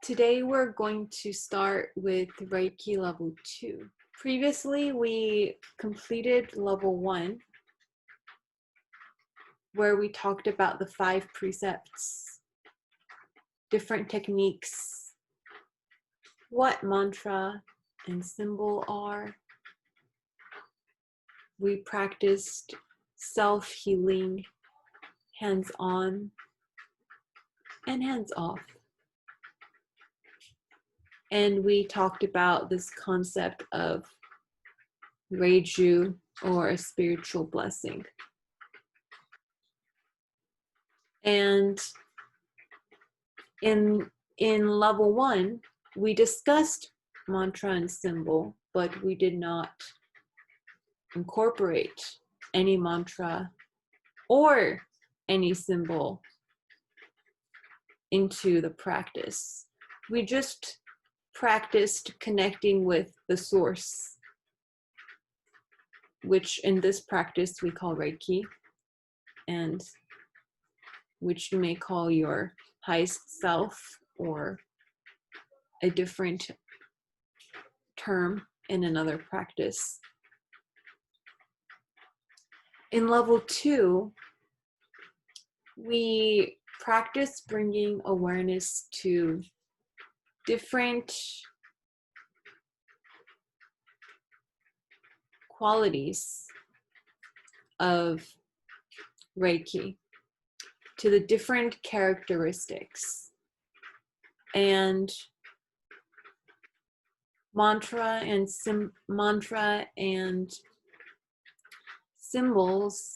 Today we're going to start with Reiki level 2. Previously we completed level 1 where we talked about the 5 precepts, different techniques, what mantra and symbol are. We practiced self-healing, hands-on and hands-off. And we talked about this concept of Reiju, or a spiritual blessing. And in level 1, we discussed mantra and symbol, but we did not incorporate any mantra or any symbol into the practice. We just practiced connecting with the source, which in this practice we call Reiki, and which you may call your highest self or a different term in another practice. In level 2, we practice bringing awareness to different qualities of Reiki, to the different characteristics. And mantra and symbols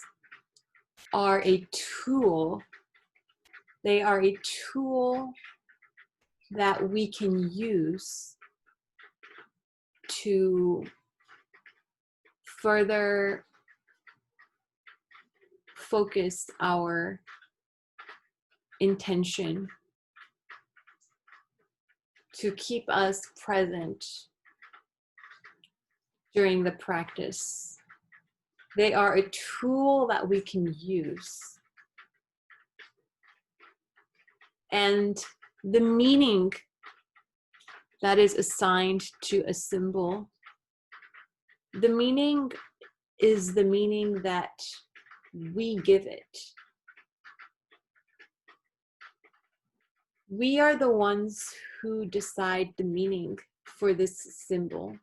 are a tool. They are a tool that we can use to further focus our intention, to keep us present during the practice. They are a tool that we can use. And the meaning that is assigned to a symbol, the meaning is the meaning that we give it. We are the ones who decide the meaning for this symbol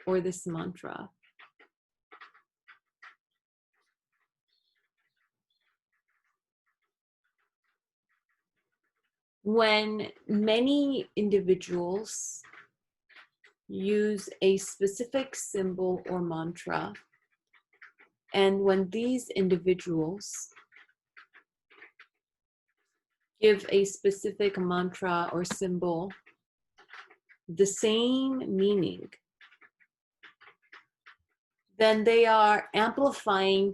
or this mantra. When many individuals use a specific symbol or mantra, and when these individuals give a specific mantra or symbol the same meaning, then they are amplifying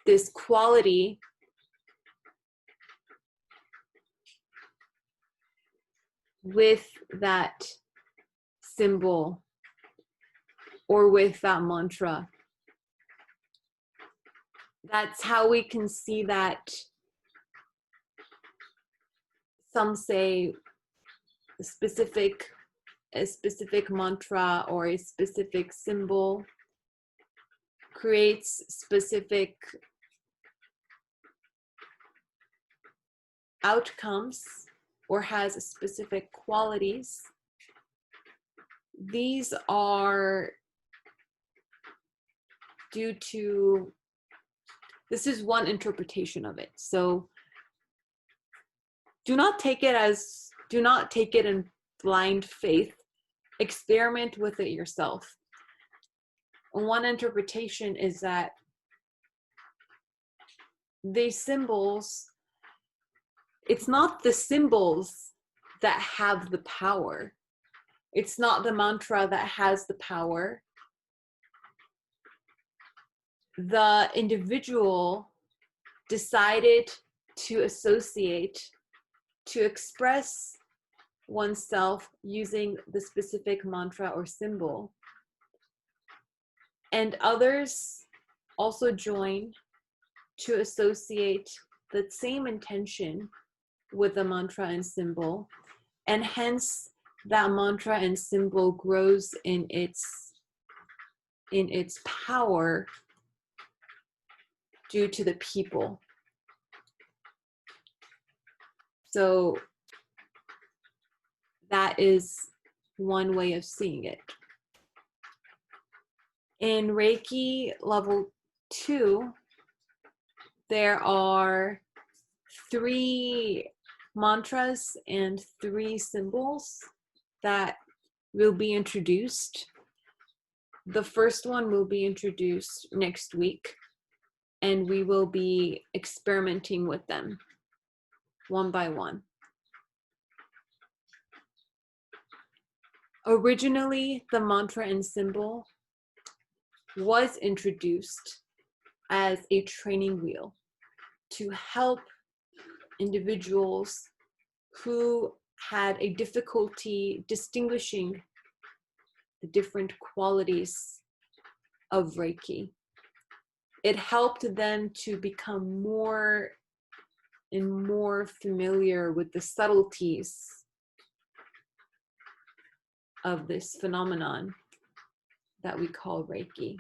this quality with that symbol or with that mantra. That's how we can see that some say a specific mantra or a specific symbol creates specific outcomes or has specific qualities. These are due to, this is one interpretation of it. So do not take it in blind faith. Experiment with it yourself. One interpretation is that these symbols, it's not the symbols that have the power. It's not the mantra that has the power. The individual decided to associate, to express oneself using the specific mantra or symbol. And others also join to associate the same intention with the mantra and symbol, and hence that mantra and symbol grows in its power due to the people. So that is one way of seeing it. In Reiki level 2, there are 3 mantras and 3 symbols that will be introduced. The first one will be introduced next week, and we will be experimenting with them one by one. Originally, the mantra and symbol was introduced as a training wheel to help individuals who had a difficulty distinguishing the different qualities of Reiki. It helped them to become more and more familiar with the subtleties of this phenomenon that we call Reiki.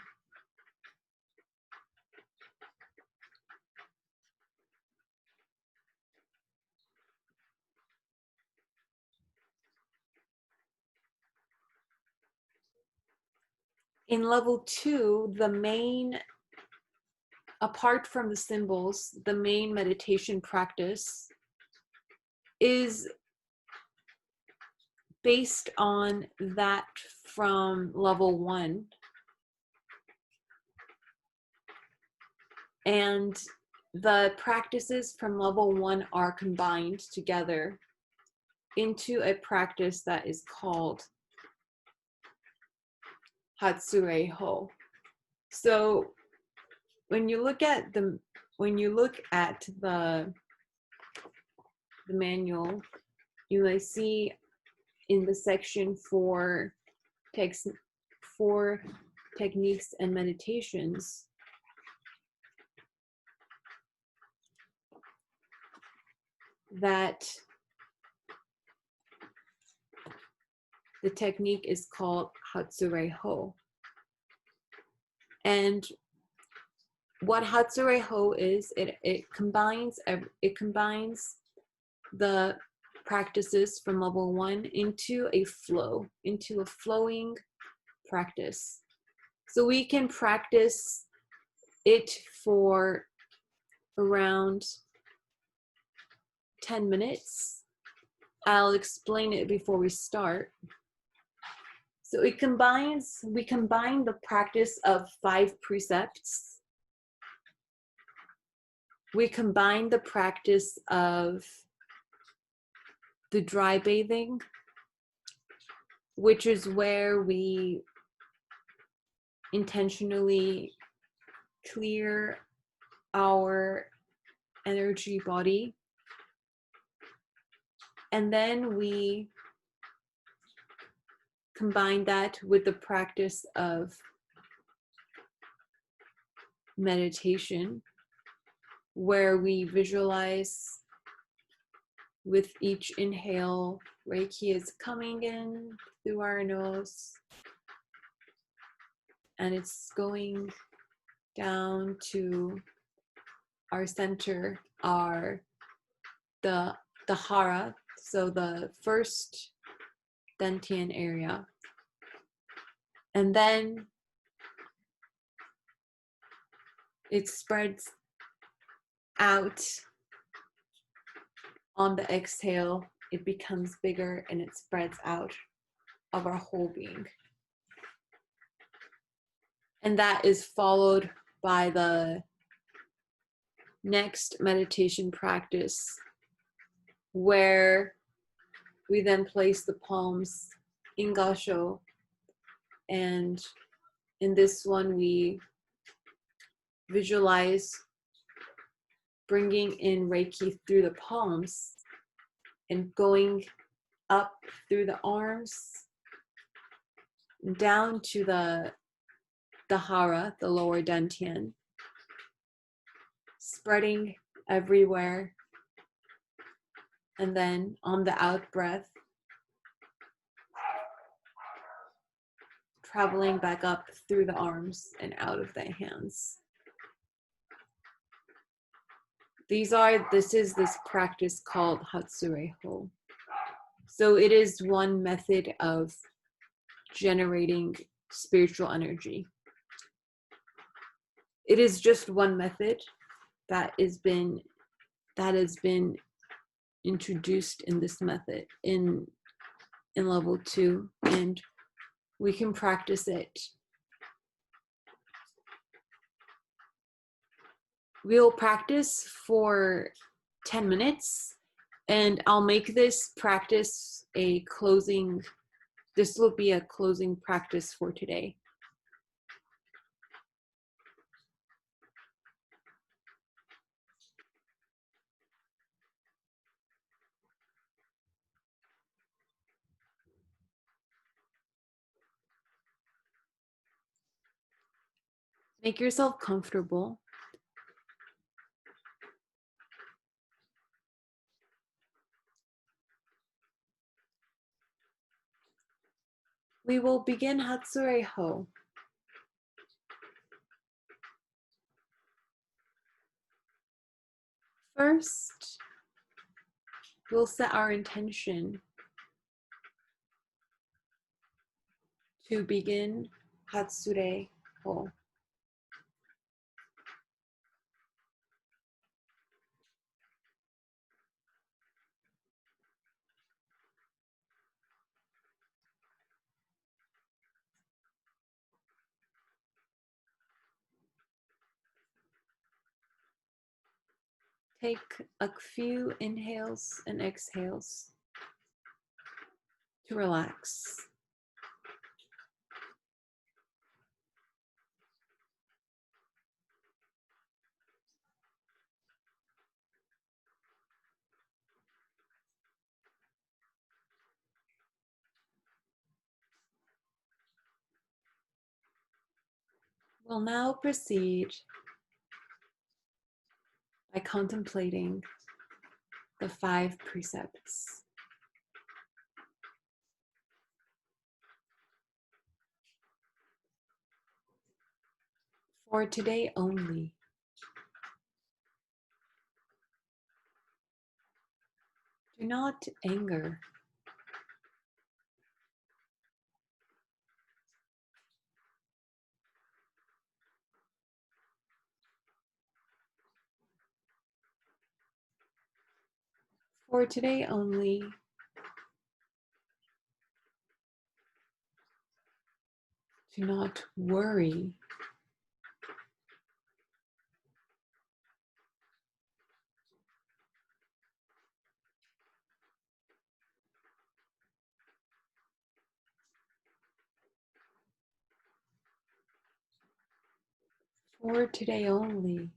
In level 2, apart from the symbols, the main meditation practice is based on that from level 1. And the practices from level 1 are combined together into a practice that is called Hatsurei Ho. So when you look at the manual, you may see in the section for techniques and meditations, that the technique is called Hatsurei Ho. And what Hatsurei Ho is, it combines the practices from level 1 into a flowing practice. So we can practice it for around 10 minutes. I'll explain it before we start. So we combine the practice of 5 precepts. We combine the practice of the dry bathing, which is where we intentionally clear our energy body. And then we combine that with the practice of meditation, where we visualize with each inhale, Reiki is coming in through our nose, and it's going down to our center, the hara, so the first dantian area. And then it spreads out on the exhale. It becomes bigger and it spreads out of our whole being. And that is followed by the next meditation practice, where we then place the palms in gasho, and in this one we visualize bringing in Reiki through the palms and going up through the arms down to the hara, the lower dantian, spreading everywhere, And then on the out breath, traveling back up through the arms and out of the hands. This is this practice called Hatsurei Ho. So it is one method of generating spiritual energy. It is just one method that has been introduced in this method in level 2, and we can practice it. We'll practice for 10 minutes, and I'll make this practice this will be a closing practice for today. Make yourself comfortable. We will begin Hatsurei Ho. First, we'll set our intention to begin Hatsurei Ho. Take a few inhales and exhales to relax. We'll now proceed by contemplating the 5 precepts. For today only, do not anger. For today only, do not worry. For today only,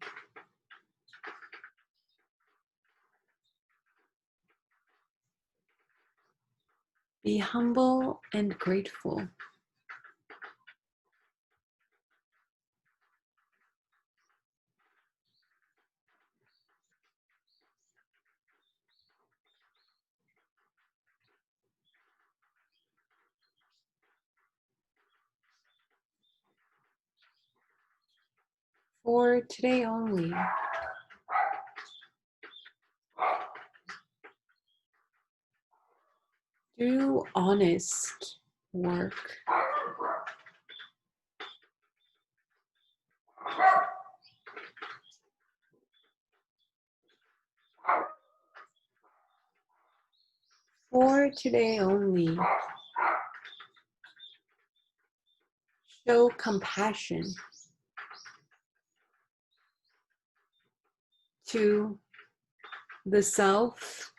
be humble and grateful. For today only, do honest work. For today only, show compassion to the self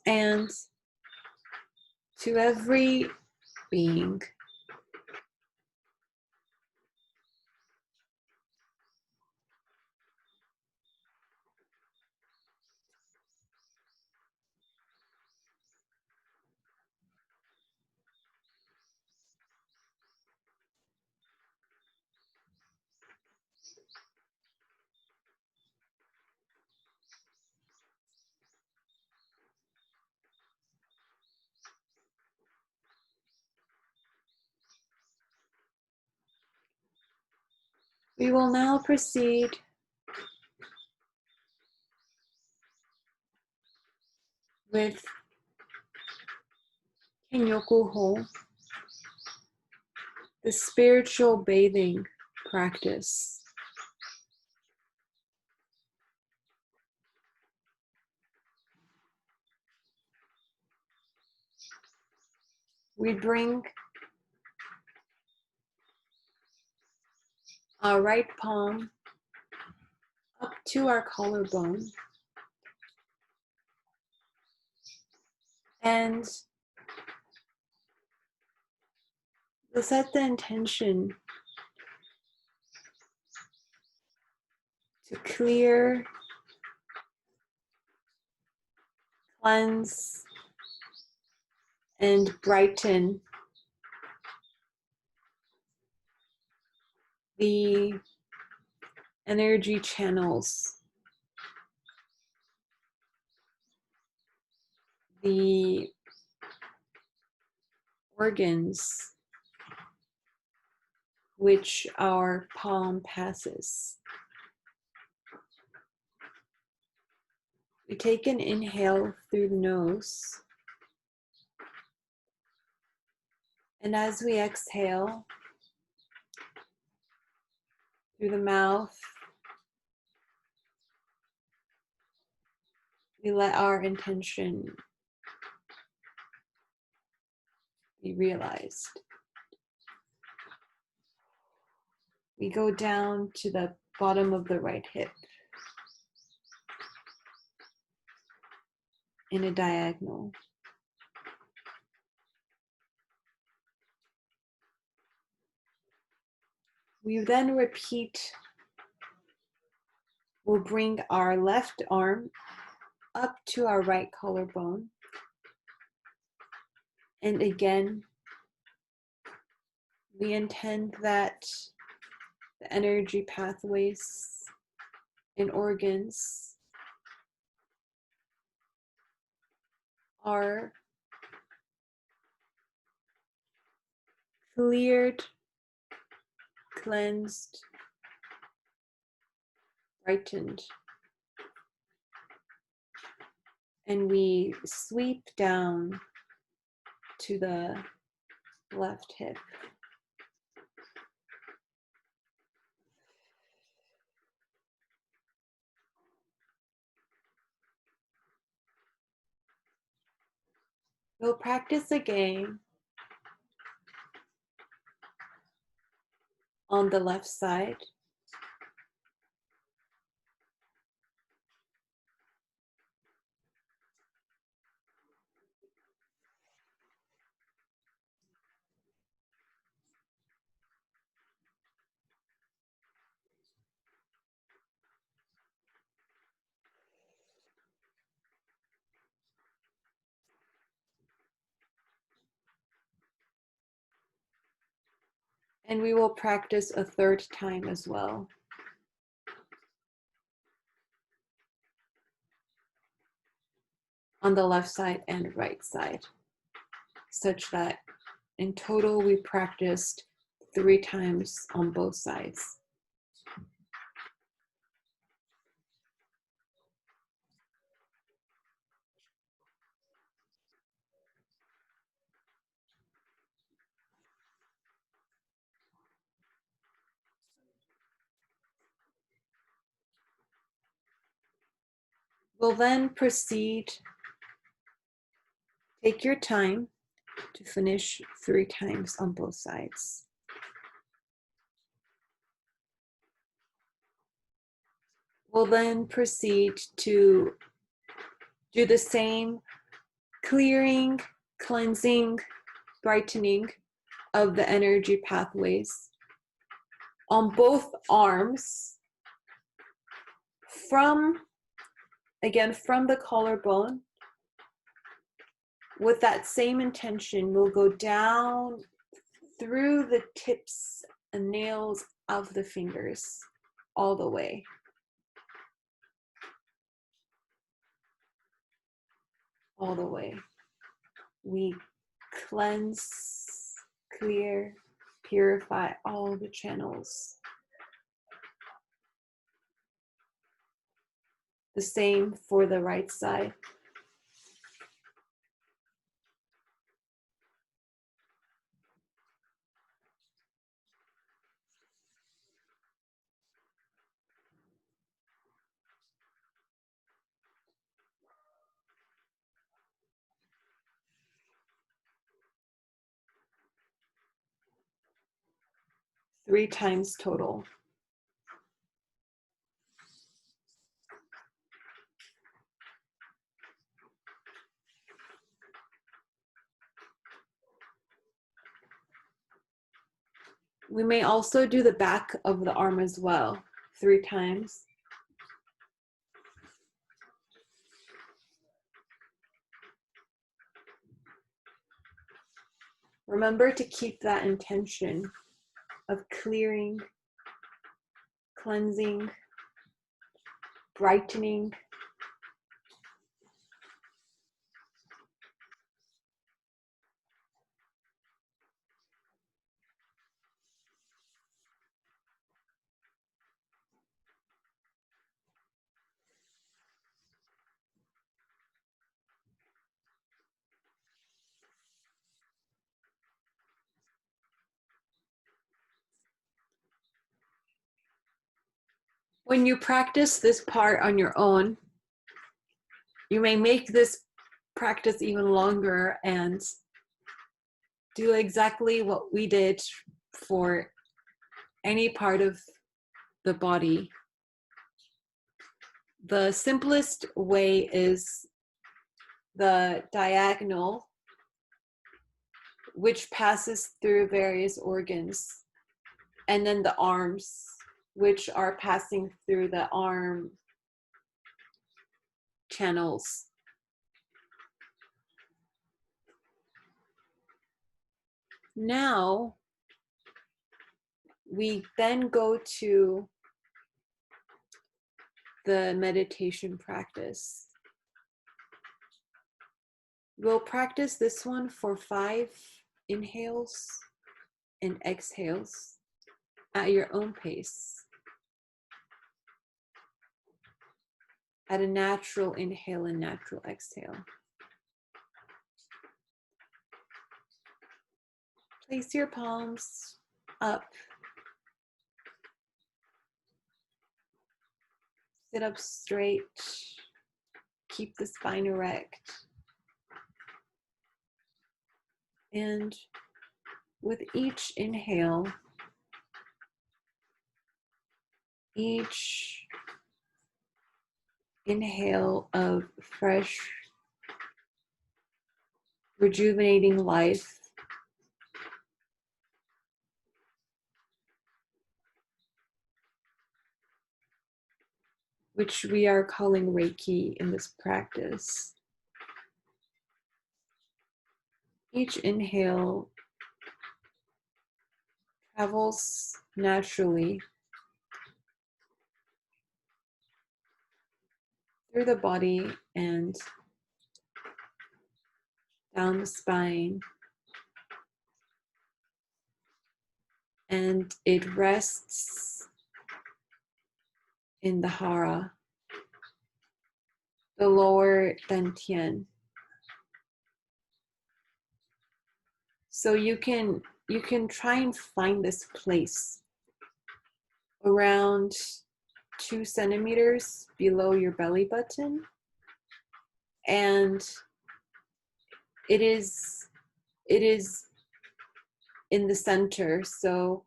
and to every being. We will now proceed with Kenyoku Ho, the spiritual bathing practice. We bring our right palm up to our collarbone and we'll set the intention to clear, cleanse, and brighten the energy channels, the organs which our palm passes. We take an inhale through the nose, and as we exhale through the mouth, we let our intention be realized. We go down to the bottom of the right hip in a diagonal. We then repeat. We'll bring our left arm up to our right collarbone. And again, we intend that the energy pathways and organs are cleared, cleansed, brightened. And we sweep down to the left hip. We'll practice again on the left side. And we will practice a third time as well. On the left side and right side, such that in total we practiced 3 times on both sides. We'll then proceed. Take your time to finish 3 times on both sides. We'll then proceed to do the same clearing, cleansing, brightening of the energy pathways on both arms from the collarbone. With that same intention, we'll go down through the tips and nails of the fingers all the way. All the way. We cleanse, clear, purify all the channels The same for the right side. Three times total. We may also do the back of the arm as well, 3 times. Remember to keep that intention of clearing, cleansing, brightening. When you practice this part on your own, you may make this practice even longer and do exactly what we did for any part of the body. The simplest way is the diagonal, which passes through various organs, and then the arms, which are passing through the arm channels. Now, we then go to the meditation practice. We'll practice this one for 5 inhales and exhales at your own pace. At a natural inhale and natural exhale. Place your palms up. Sit up straight. Keep the spine erect. And with each inhale, each inhale of fresh, rejuvenating life, which we are calling Reiki in this practice. Each inhale travels naturally through the body and down the spine, and it rests in the hara, the lower dantian. So you can try and find this place around 2 centimeters below your belly button, and it is in the center. So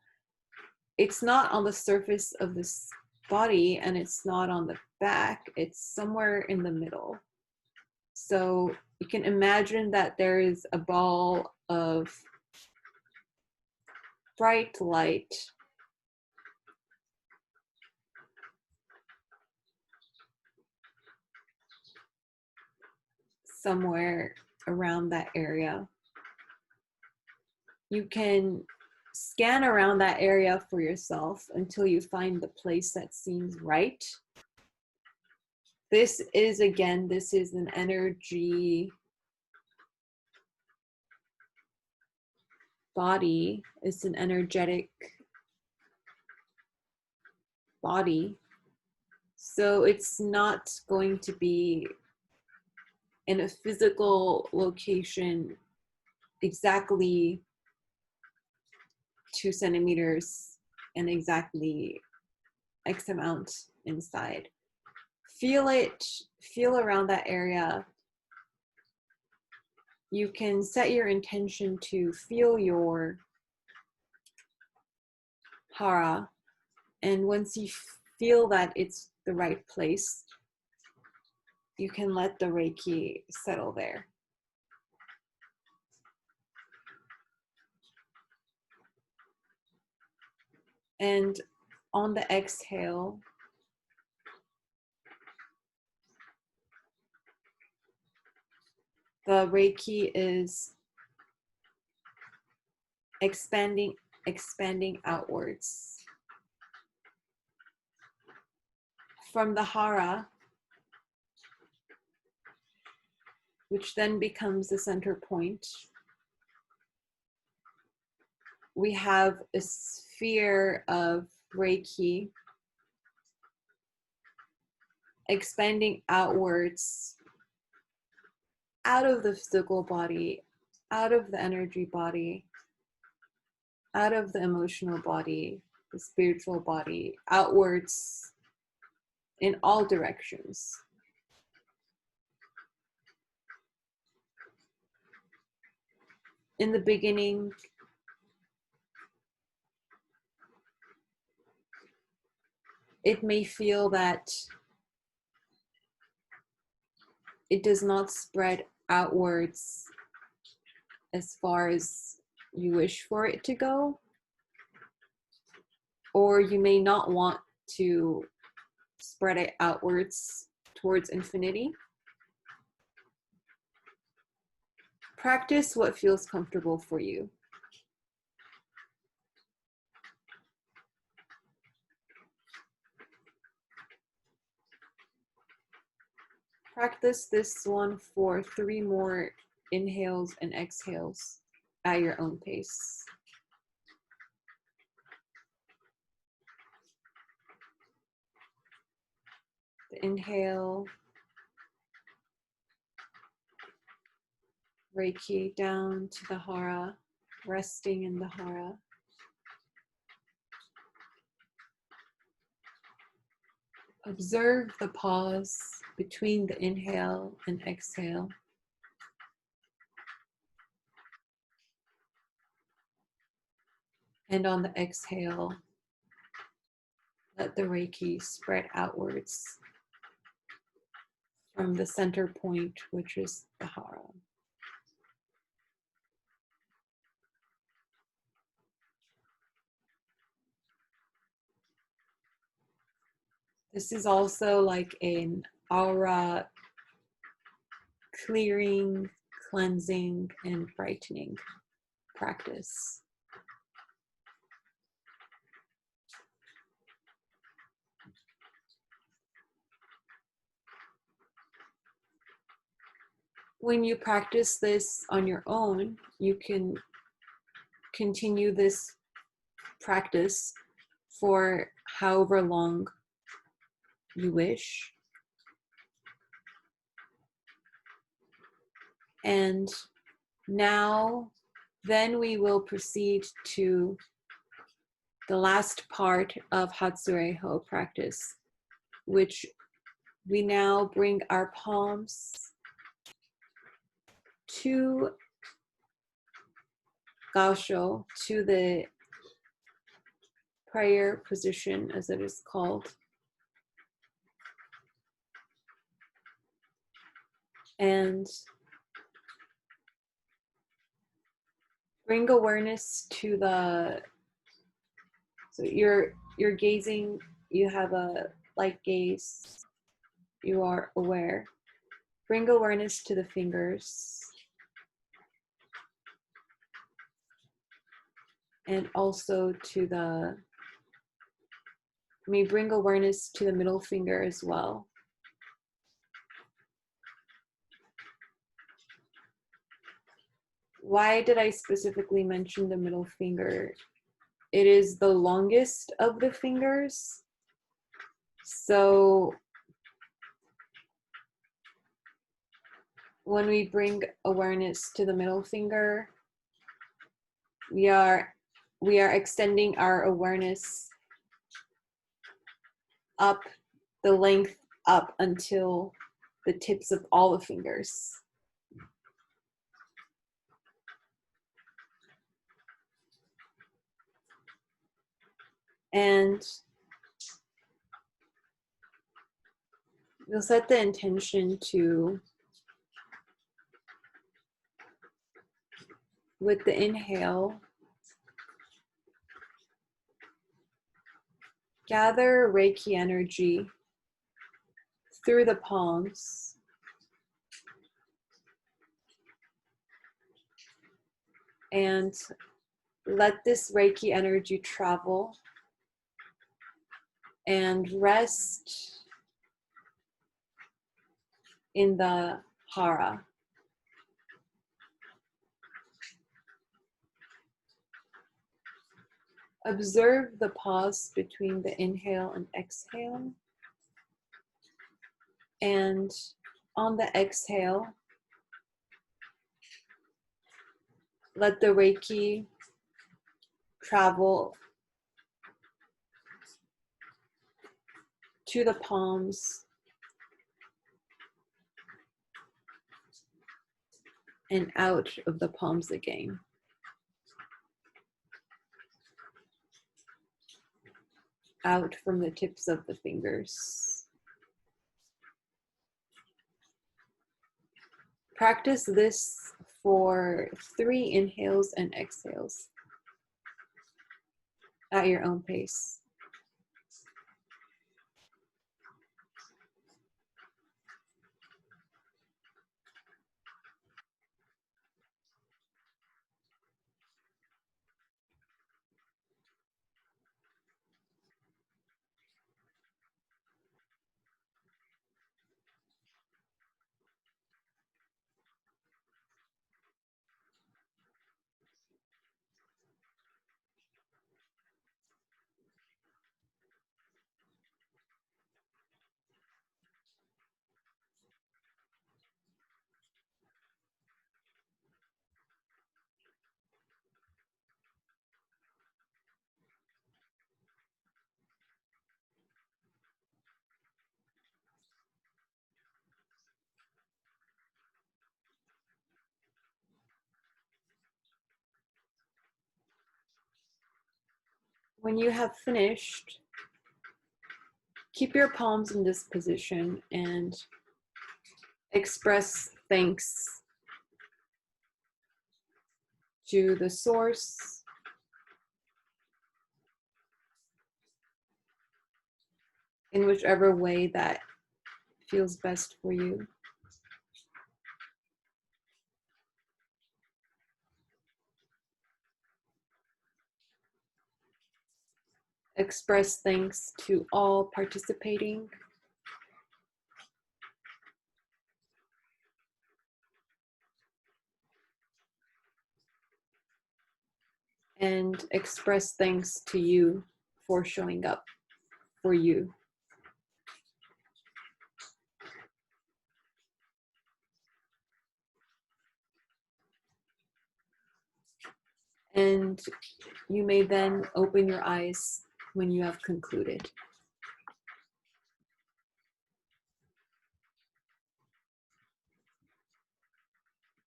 it's not on the surface of this body and it's not on the back, it's somewhere in the middle. So you can imagine that there is a ball of bright light somewhere around that area. You can scan around that area for yourself until you find the place that seems right. This is an energy body. It's an energetic body. So it's not going to be in a physical location exactly 2 centimeters and exactly X amount inside. Feel it, feel around that area. You can set your intention to feel your hara, and once you feel that it's the right place, you can let the Reiki settle there. And on the exhale, the Reiki is expanding outwards. From the hara, which then becomes the center point, we have a sphere of Reiki expanding outwards, out of the physical body, out of the energy body, out of the emotional body, the spiritual body, outwards in all directions. In the beginning, it may feel that it does not spread outwards as far as you wish for it to go, or you may not want to spread it outwards towards infinity. Practice what feels comfortable for you. Practice this one for 3 more inhales and exhales at your own pace. The inhale, Reiki down to the hara, resting in the hara. Observe the pause between the inhale and exhale. And on the exhale, let the Reiki spread outwards from the center point, which is the hara. This is also like an aura clearing, cleansing, and brightening practice. When you practice this on your own, you can continue this practice for however long you wish. And now, then we will proceed to the last part of Hatsurei Ho practice, which we now bring our palms to Gaosho, to the prayer position, as it is called. And bring awareness to the, so you're gazing, you have a light gaze, you are aware. Bring awareness to the fingers. And also to the, bring awareness to the middle finger as well. Why did I specifically mention the middle finger? It is the longest of the fingers. So when we bring awareness to the middle finger, we are extending our awareness up the length up until the tips of all the fingers. And we'll set the intention to, with the inhale, gather Reiki energy through the palms, and let this Reiki energy travel and rest in the hara. Observe the pause between the inhale and exhale. And on the exhale, let the Reiki travel to the palms and out of the palms again. Out from the tips of the fingers. Practice this for 3 inhales and exhales at your own pace. When you have finished, keep your palms in this position and express thanks to the source, in whichever way that feels best for you. Express thanks to all participating. And express thanks to you for showing up for you. And you may then open your eyes when you have concluded.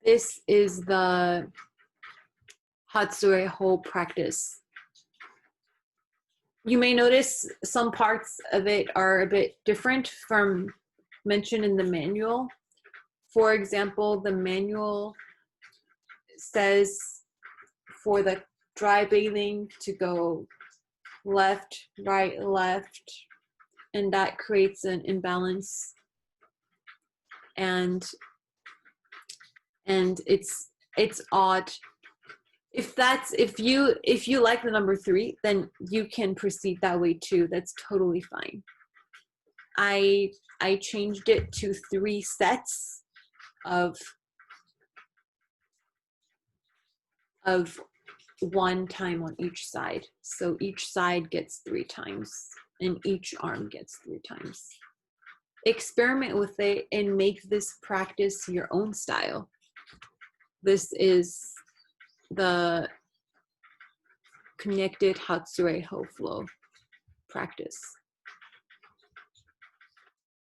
This is the Hatsurei Ho practice. You may notice some parts of it are a bit different from mentioned in the manual. For example, the manual says for the dry bathing to go left, right, left, and that creates an imbalance. And it's odd. If you like the number 3, then you can proceed that way too. That's totally fine. I changed it to 3 sets of 1 time on each side. So each side gets 3 times and each arm gets 3 times. experiment with it and make this practice your own style. This is the connected Hatsurei Ho flow practice.